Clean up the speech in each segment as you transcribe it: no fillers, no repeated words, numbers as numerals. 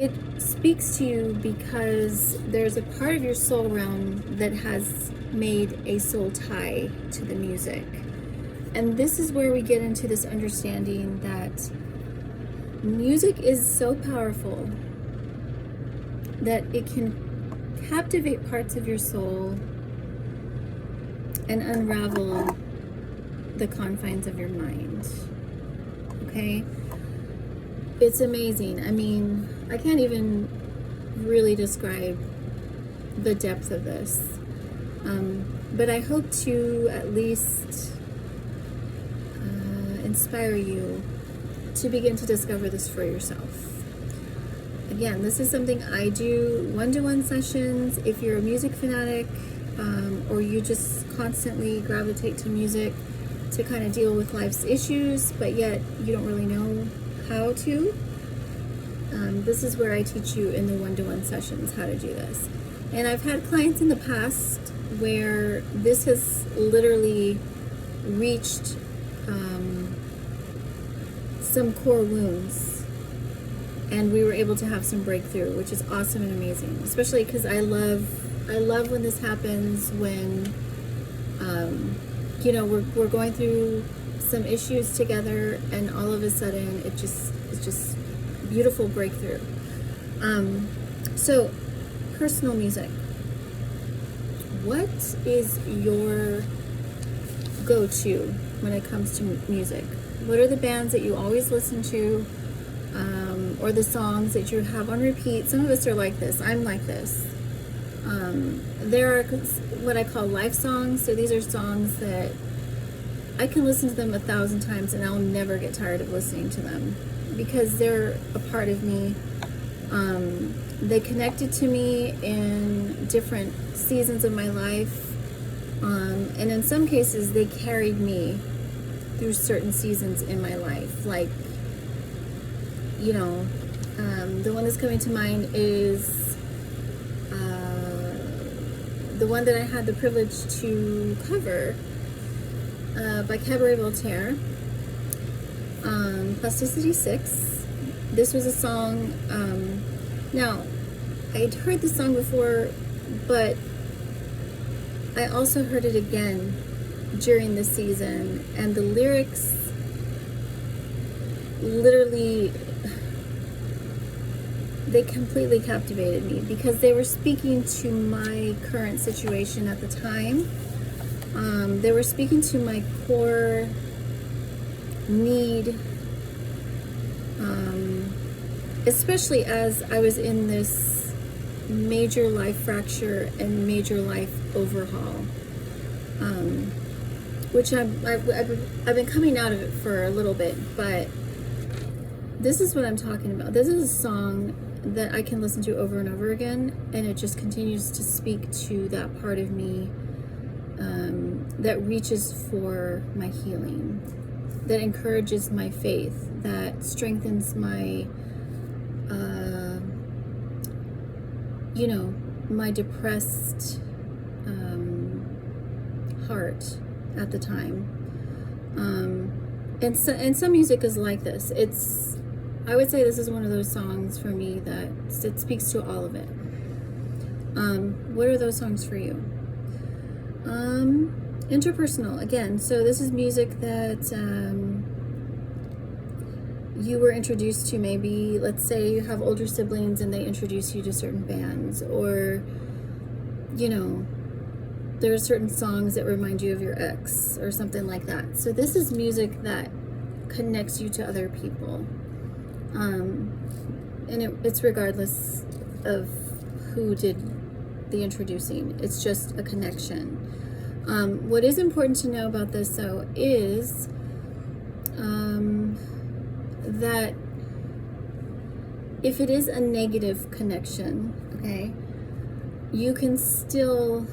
It speaks to you because there's a part of your soul realm that has made a soul tie to the music. And this is where we get into this understanding that music is so powerful that it can captivate parts of your soul and unravel the confines of your mind. Okay? It's amazing. I mean, I can't even really describe the depth of this. But I hope to at least inspire you to begin to discover this for yourself. Again, this is something I do one-to-one sessions. If you're a music fanatic, or you just constantly gravitate to music to kind of deal with life's issues, but yet you don't really know how to, this is where I teach you in the one-to-one sessions how to do this. And I've had clients in the past where this has literally reached some core wounds, and we were able to have some breakthrough, which is awesome and amazing. Especially because I love when this happens, when we're going through some issues together, and all of a sudden it's just beautiful breakthrough. So personal music. What is your go-to when it comes to music? What are the bands that you always listen to, or the songs that you have on repeat? Some of us are like this. I'm like this. There are what I call life songs. So these are songs that I can listen to them 1,000 times and I'll never get tired of listening to them because they're a part of me. They connected to me in different seasons of my life. And in some cases, they carried me through certain seasons in my life. Like, the one that's coming to mind is the one that I had the privilege to cover by Cabaret Voltaire, Plasticity 6. This was a song, now, I'd heard the song before, but I also heard it again during the season, and the lyrics literally, they completely captivated me because they were speaking to my current situation at the time. They were speaking to my core need, especially as I was in this major life fracture and major life overhaul, which I've been coming out of it for a little bit, but this is what I'm talking about. This is a song that I can listen to over and over again, and it just continues to speak to that part of me that reaches for my healing, that encourages my faith, that strengthens my my depressed heart at the time. And some music is like this. I would say this is one of those songs for me that it speaks to all of it. What are those songs for you? Interpersonal, again. So this is music that you were introduced to. Maybe, let's say you have older siblings and they introduce you to certain bands, or there are certain songs that remind you of your ex or something like that. So this is music that connects you to other people, and it's regardless of who did the introducing. It's just a connection. What is important to know about this, though, is that if it is a negative connection, okay, you can still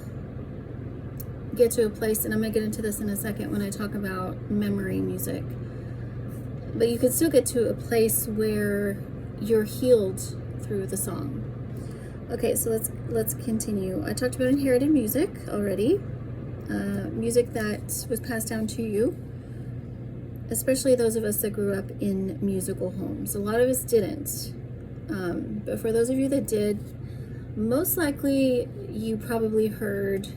get to a place, and I'm going to get into this in a second when I talk about memory music, but you can still get to a place where you're healed through the song. Okay, so let's continue. I talked about inherited music already, music that was passed down to you, especially those of us that grew up in musical homes. A lot of us didn't. But for those of you that did, most likely you probably heard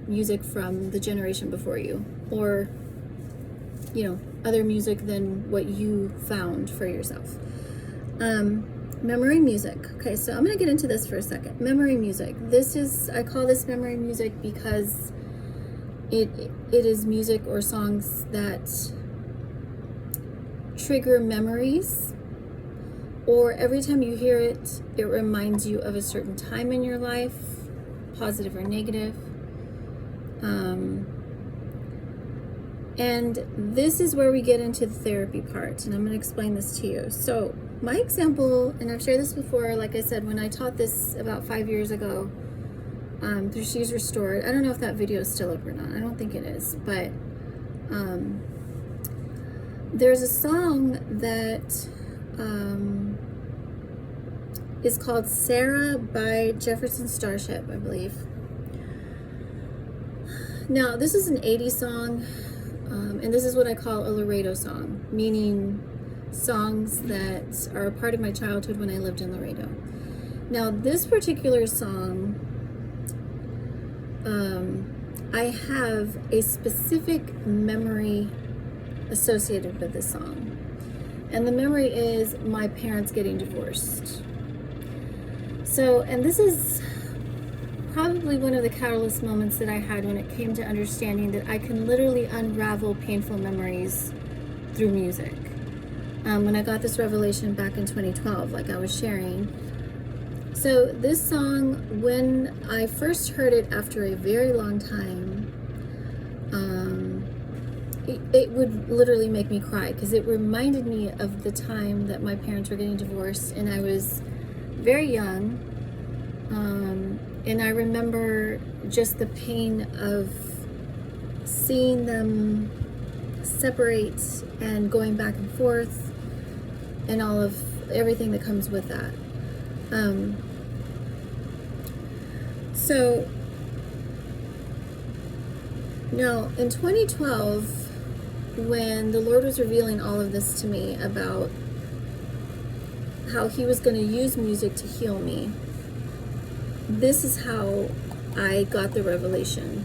music from the generation before you, or other music than what you found for yourself. Memory music. Okay, so I'm going to get into this for a second. Memory music. I call this memory music because it is music or songs that trigger memories, or every time you hear it, it reminds you of a certain time in your life, positive or negative. And this is where we get into the therapy part, and I'm going to explain this to you. So my example, and I've shared this before, like I said, when I taught this about 5 years ago through Shesrestored. I don't know if that video is still up or not. I don't think it is, but there's a song that is called Sarah by Jefferson Starship, I believe. Now, this is an 80s song, and this is what I call a Laredo song, meaning songs that are a part of my childhood when I lived in Laredo. Now, this particular song, I have a specific memory associated with this song. And the memory is my parents getting divorced. So, and this is probably one of the catalyst moments that I had when it came to understanding that I can literally unravel painful memories through music. When I got this revelation back in 2012, like I was sharing. So this song, when I first heard it after a very long time, it would literally make me cry, because it reminded me of the time that my parents were getting divorced, and I was very young. And I remember just the pain of seeing them separate and going back and forth and all of everything that comes with that. So now in 2012, when the Lord was revealing all of this to me about how He was going to use music to heal me, this is how I got the revelation.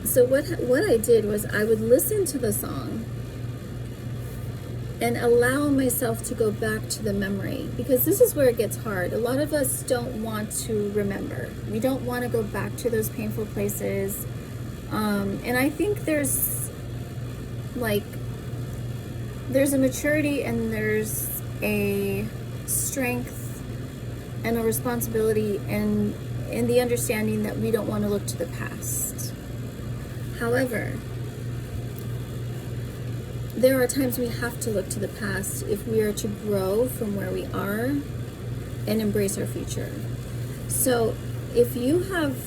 So what I did was I would listen to the song and allow myself to go back to the memory, because this is where it gets hard. A lot of us don't want to remember. We don't want to go back to those painful places. And I think there's a maturity and there's a strength and a responsibility and in the understanding that we don't want to look to the past. However, there are times we have to look to the past if we are to grow from where we are and embrace our future. So if you have,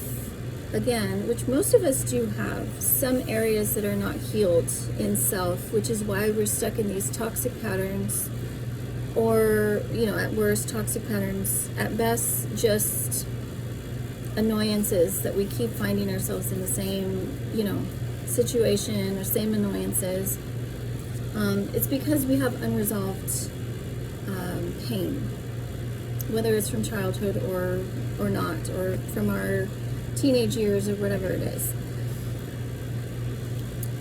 again, which most of us do have, some areas that are not healed in self, which is why we're stuck in these toxic patterns, or, at worst, toxic patterns, at best, just annoyances that we keep finding ourselves in the same, situation or same annoyances. It's because we have unresolved pain, whether it's from childhood or not, or from our teenage years or whatever it is.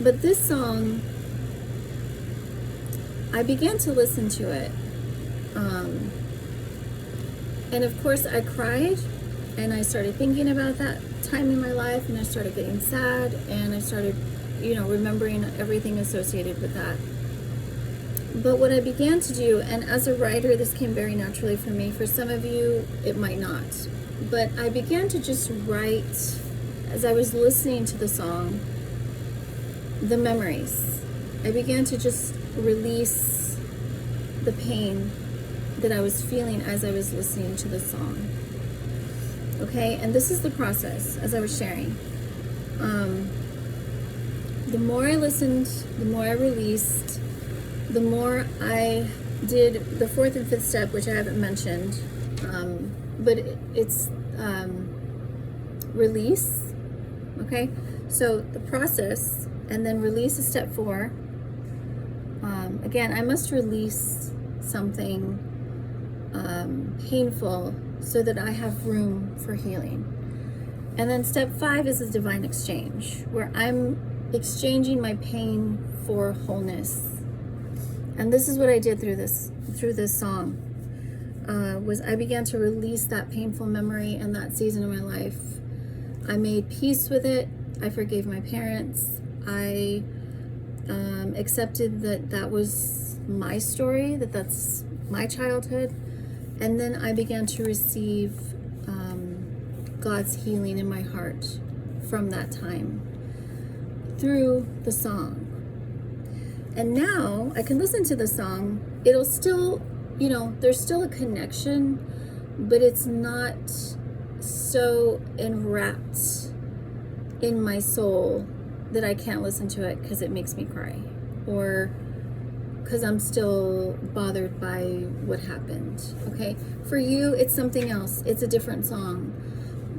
But this song, I began to listen to it. And of course I cried, and I started thinking about that time in my life, and I started getting sad, and I started, remembering everything associated with that. But what I began to do, and as a writer, this came very naturally for me. For some of you, it might not. But I began to just write, as I was listening to the song, the memories. I began to just release the pain that I was feeling as I was listening to the song. Okay, and this is the process, as I was sharing. The more I listened, the more I released, the more I did the fourth and fifth step, which I haven't mentioned, but it's release. Okay, so the process, and then release is step 4. Again, I must release something painful so that I have room for healing. And then step 5 is a divine exchange, where I'm exchanging my pain for wholeness. And this is what I did through this song. Was I began to release that painful memory and that season of my life. I made peace with it. I forgave my parents. I accepted that that was my story, that that's my childhood. And then I began to receive God's healing in my heart from that time through the song. And now I can listen to the song. It'll still, there's still a connection, but it's not so enwrapped in my soul that I can't listen to it because it makes me cry, or because I'm still bothered by what happened. Okay, for you it's something else, it's a different song.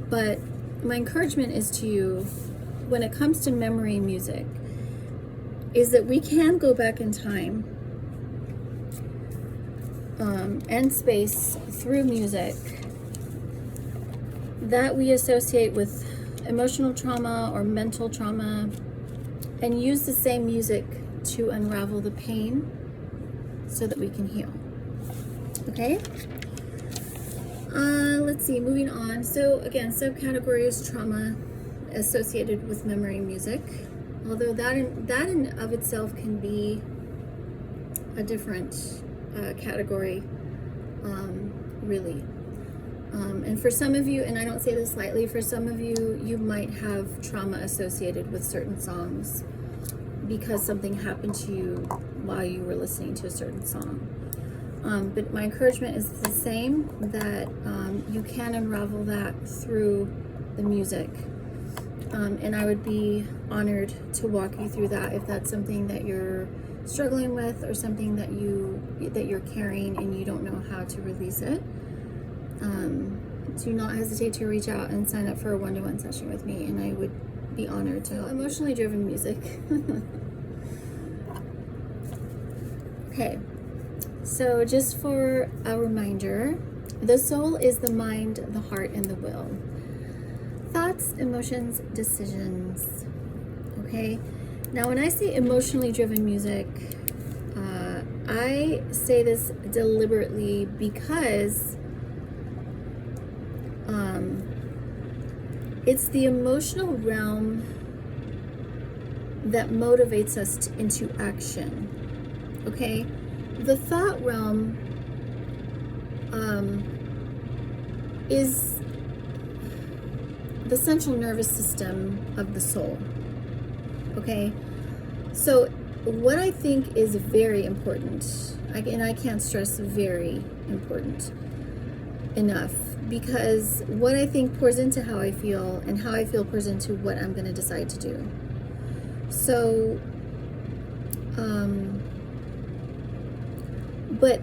But my encouragement is to you, when it comes to memory music, is that we can go back in time and space through music that we associate with emotional trauma or mental trauma, and use the same music to unravel the pain so that we can heal. Okay? Let's see, moving on. So again, subcategory is trauma associated with memory music, although that in of itself can be a different category, really. And for some of you, and I don't say this lightly, for some of you, you might have trauma associated with certain songs because something happened to you while you were listening to a certain song. But my encouragement is the same, that you can unravel that through the music. And I would be honored to walk you through that if that's something that you're struggling with, or something that you're carrying and you don't know how to release it. Do not hesitate to reach out and sign up for a one-to-one session with me, and I would be honored to help. Emotionally driven music. Okay, so just for a reminder, the soul is the mind, the heart, and the will. Thoughts, emotions, decisions. Okay, now when I say emotionally driven music, I say this deliberately because it's the emotional realm that motivates us into action. Okay, the thought realm is the central nervous system of the soul. Okay, so what I think is very important, and I can't stress very important enough, because what I think pours into how I feel, and how I feel pours into what I'm going to decide to do. So, but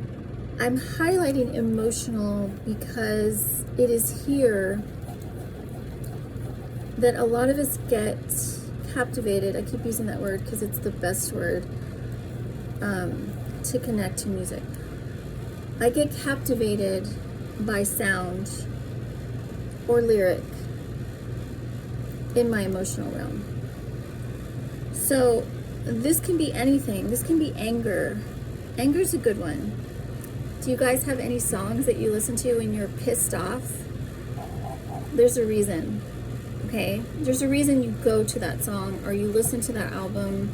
I'm highlighting emotional because it is here that a lot of us get captivated. I keep using that word because it's the best word to connect to music. I get captivated by sound or lyric in my emotional realm. So this can be anything. This can be anger. Anger's a good one. Do you guys have any songs that you listen to when you're pissed off? There's a reason. Okay, there's a reason you go to that song or you listen to that album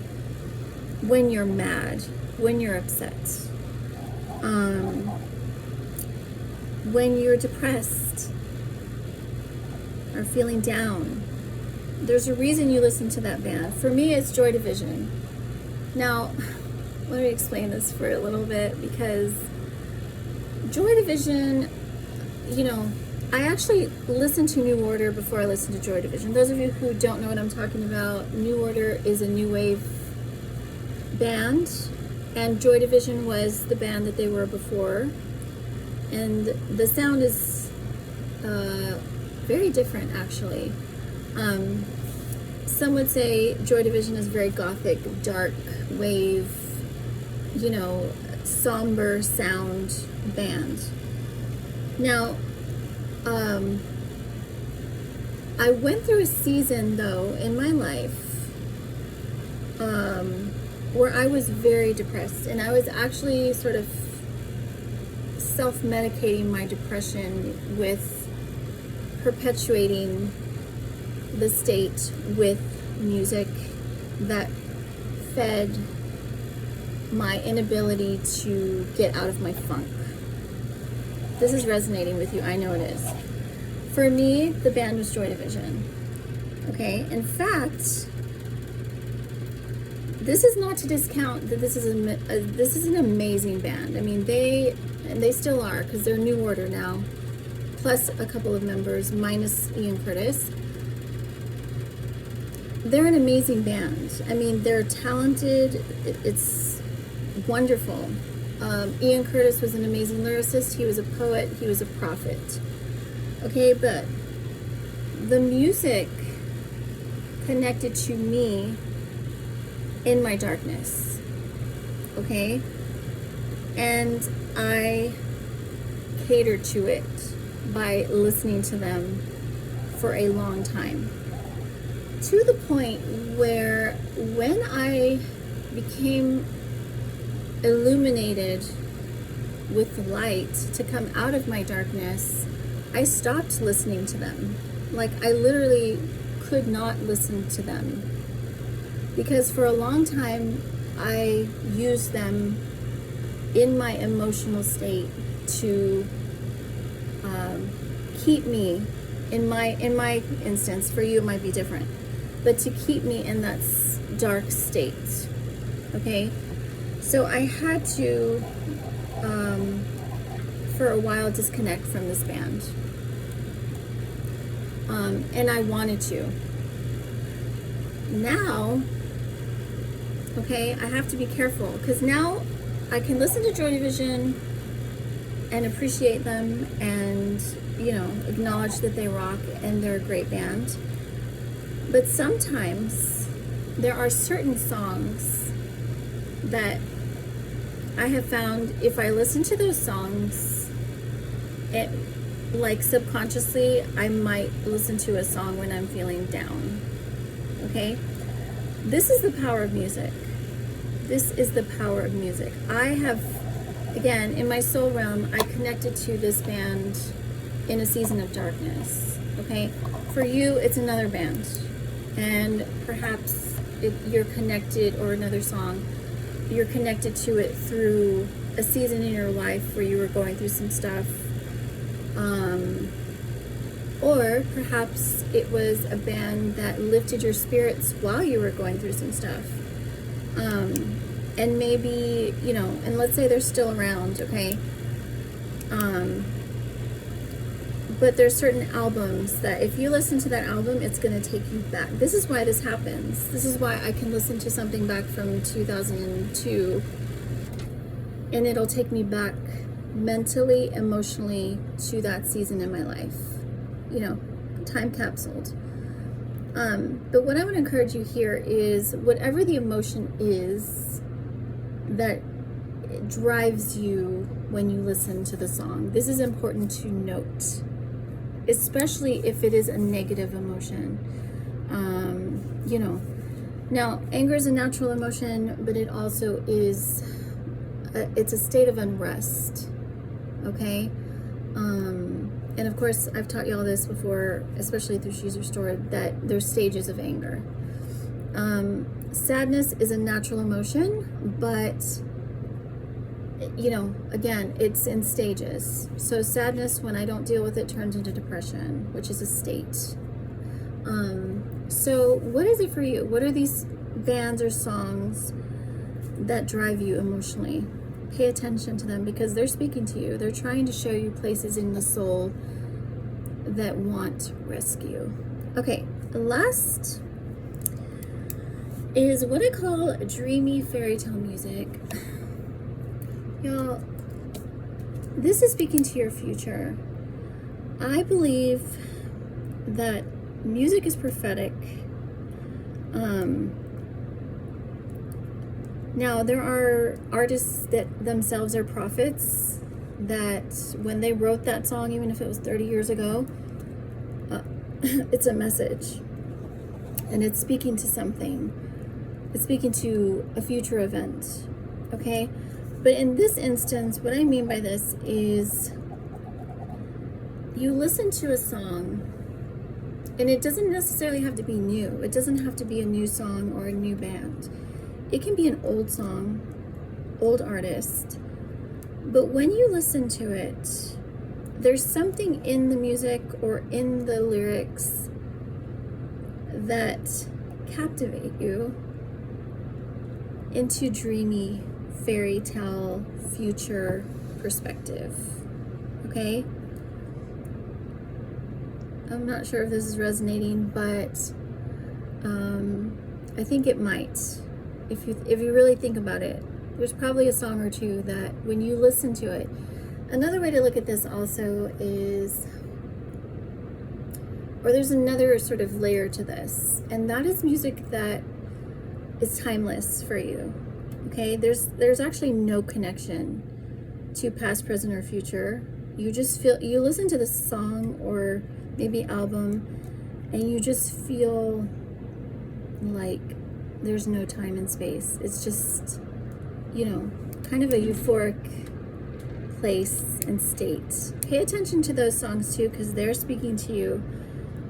when you're mad, when you're upset, when you're depressed or feeling down. There's a reason you listen to that band. For me, it's Joy Division. Now, let me explain this for a little bit, because Joy Division, I actually listened to New Order before I listened to Joy Division. Those of you who don't know what I'm talking about, New Order is a new wave band, and Joy Division was the band that they were before. And the sound is very different, actually. Some would say Joy Division is very gothic, dark wave, somber sound band. Now, I went through a season, though, in my life where I was very depressed, and I was actually sort of self-medicating my depression with perpetuating the state with music that fed my inability to get out of my funk. This is resonating with you, I know it is. For me, the band was Joy Division. Okay, in fact, this is not to discount that this is an amazing band. I mean, they still are, because they're New Order now, plus a couple of members, minus Ian Curtis. They're an amazing band. I mean, they're talented. It's wonderful. Ian Curtis was an amazing lyricist. He was a poet. He was a prophet. Okay, but the music connected to me in my darkness. Okay? And I catered to it by listening to them for a long time. To the point where when I became illuminated with light to come out of my darkness, I stopped listening to them. Like, I literally could not listen to them. Because for a long time, I used them in my emotional state to keep me, in my instance, for you it might be different, but to keep me in that dark state. Okay? So I had to, for a while, disconnect from this band. And I wanted to. Now, okay, I have to be careful, because now I can listen to Joy Division and appreciate them and, you know, acknowledge that they rock and they're a great band. But sometimes there are certain songs that I have found, if I listen to those songs, it, like, subconsciously, I might listen to a song when I'm feeling down. Okay? This is the power of music. This is the power of music. I have, again, in my soul realm, I connected to this band in a season of darkness. Okay? For you, it's another band. And perhaps you're connected, or another song, you're connected to it through a season in your life where you were going through some stuff. Or perhaps it was a band that lifted your spirits while you were going through some stuff. And maybe, you know, and let's say they're still around, okay? But there's certain albums that if you listen to that album, it's going to take you back. This is why this happens. This is why I can listen to something back from 2002 and it'll take me back mentally, emotionally to that season in my life. You know, time capsuled. But what I want to encourage you here is whatever the emotion is that drives you when you listen to the song. This is important to note, especially if it is a negative emotion. You know, now anger is a natural emotion, but it also is, it's a state of unrest. Okay? And of course, I've taught you all this before, especially through Shesrestored, that there's stages of anger. Sadness is a natural emotion, but, you know, again, it's in stages. So sadness, when I don't deal with it, turns into depression, which is a state. So what is it for you? What are these bands or songs that drive you emotionally? Pay attention to them, because they're speaking to you. They're trying to show you places in the soul that want rescue. Okay, last is what I call dreamy fairy tale music. Y'all, this is speaking to your future. I believe that music is prophetic. Now, there are artists that themselves are prophets that when they wrote that song, even if it was 30 years ago, it's a message. And it's speaking to something. It's speaking to a future event. Okay? But in this instance, what I mean by this is you listen to a song, and it doesn't necessarily have to be new. It doesn't have to be a new song or a new band. It can be an old song, old artist. But when you listen to it, there's something in the music or in the lyrics that captivate you into dreamy fairy tale future perspective. Okay? I'm not sure if this is resonating, but I think it might. If you really think about it, there's probably a song or two that when you listen to it. Another way to look at this also is, or there's another sort of layer to this, and that is music that is timeless for you. Okay, there's actually no connection to past, present, or future. You just feel, you listen to the song or maybe album, and you just feel like there's no time and space. It's just, you know, kind of a euphoric place and state. Pay attention to those songs too, because they're speaking to you.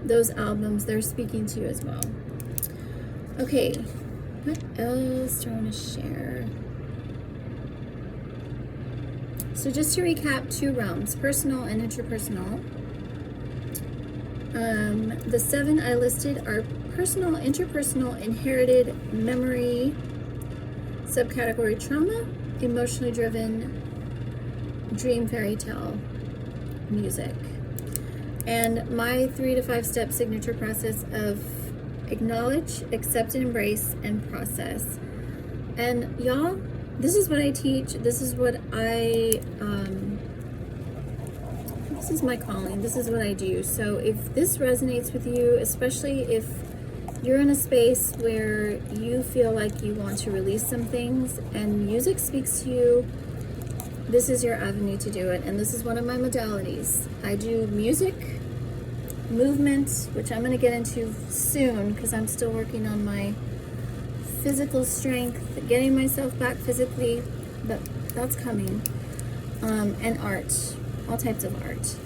Those albums, they're speaking to you as well. Okay, what else do I want to share? So just to recap, 2 realms, personal and interpersonal. The 7 I listed are personal, interpersonal, inherited, memory, subcategory trauma, emotionally driven, dream fairy tale, music. And my 3 to 5 step signature process of acknowledge, accept and embrace, and process. And y'all, this is what I teach. This is what this is my calling. This is what I do. So if this resonates with you, especially if you're in a space where you feel like you want to release some things and music speaks to you, this is your avenue to do it. And this is one of my modalities. I do music, movement, which I'm going to get into soon because I'm still working on my physical strength, getting myself back physically, but that's coming. And art, all types of art.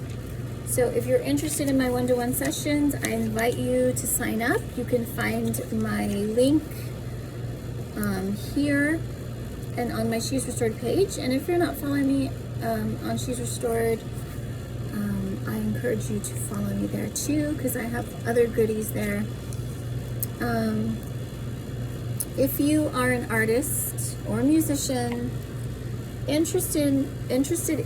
So if you're interested in my one-to-one sessions, I invite you to sign up. You can find my link here and on my She's Restored page. And if you're not following me on She's Restored, I encourage you to follow me there too, because I have other goodies there. If you are an artist or musician interested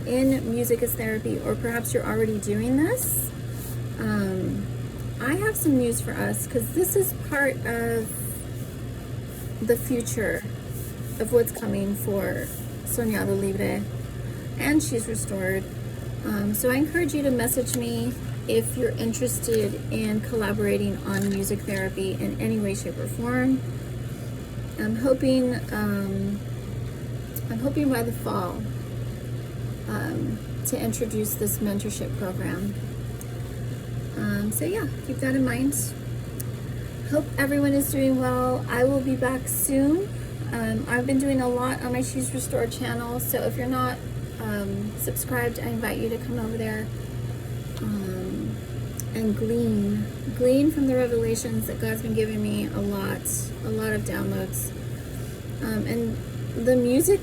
in music as therapy, or perhaps you're already doing this, I have some news for us, because this is part of the future of what's coming for Soñando Loves and She's Restored. So I encourage you to message me if you're interested in collaborating on music therapy in any way, shape, or form. I'm hoping by the fall to introduce this mentorship program. So yeah, keep that in mind. Hope everyone is doing well. I will be back soon. I've been doing a lot on my She's Restored channel, so if you're not subscribed, I invite you to come over there and glean from the revelations that God's been giving me. A lot of downloads. And the music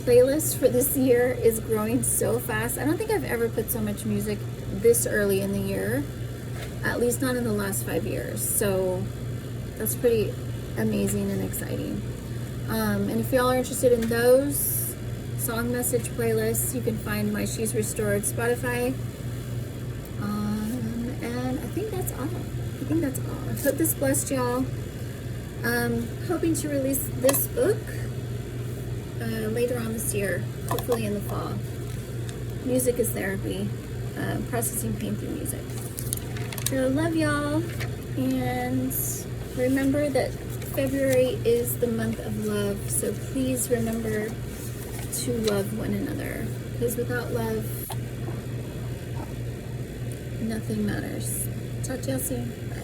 playlist for this year is growing so fast. I don't think I've ever put so much music this early in the year, at least not in the last 5 years. So that's pretty amazing and exciting. And if y'all are interested in those song message playlists, you can find my She's Restored Spotify. And I think that's all. I hope this blessed y'all. Hoping to release this book later on this year, hopefully in the fall. Music is therapy, processing pain through music. So love y'all, and remember that February is the month of love, so please remember to love one another. Because without love, nothing matters. Talk to y'all soon. Bye.